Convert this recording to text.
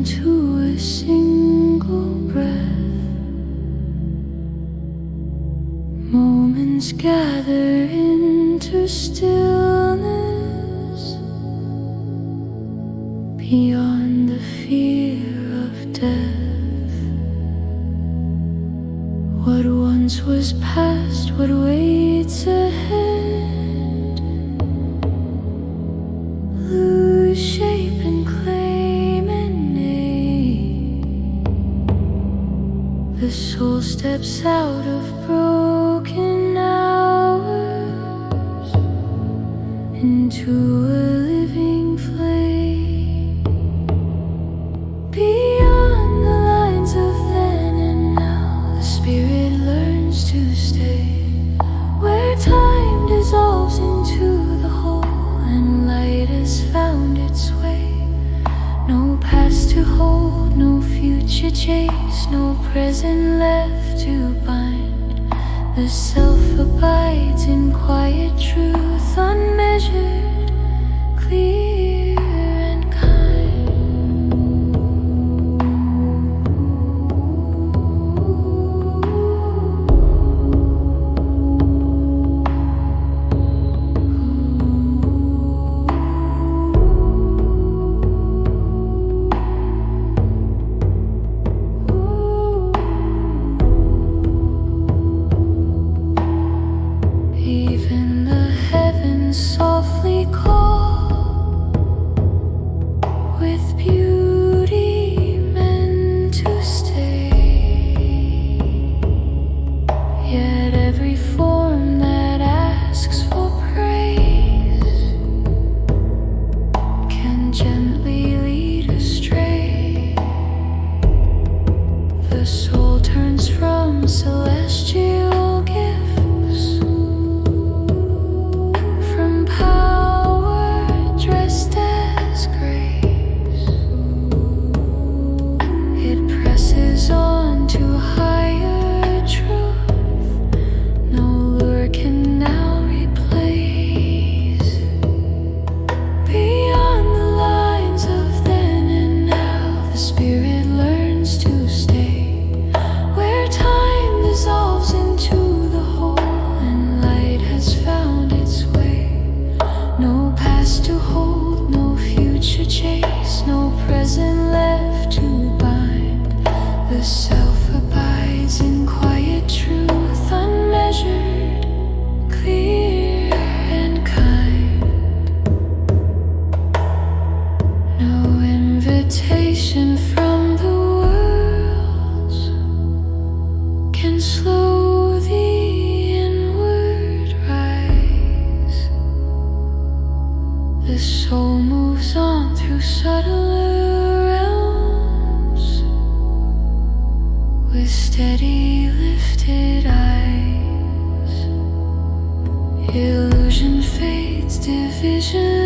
into a single breath. Moments gather into stillness beyond the fear of death. What once was past, what waits ahead, lose shape and claim a name. The soul steps out of broken hours into a living flame. Beyond the lines of then and now, the spirit learns to stay. Where time dissolves into the whole and light has found its way. No past to hold, no future chase, no present left to bind. The self abides in quiet truth, unmeasured, clear and kind. Even the heavens softly call, with beauty meant to stay. Yet every form that asks for praise can gently lead astray. The soul turns from celestial gifts, from power dressed as grace. It presses on to higher truth, no lure can now replace. Beyond the lines of then and now, the spirit learns to stay. Where time dissolves into the whole and light has found its way. No past to hold, no future chase, no present left to bind. The self abides in quiet truth, unmeasured, clear and kind. No invitation from the worlds can slow the inward rise. The soul moves on through subtler realms with steady lifted eyes. Illusion fades, division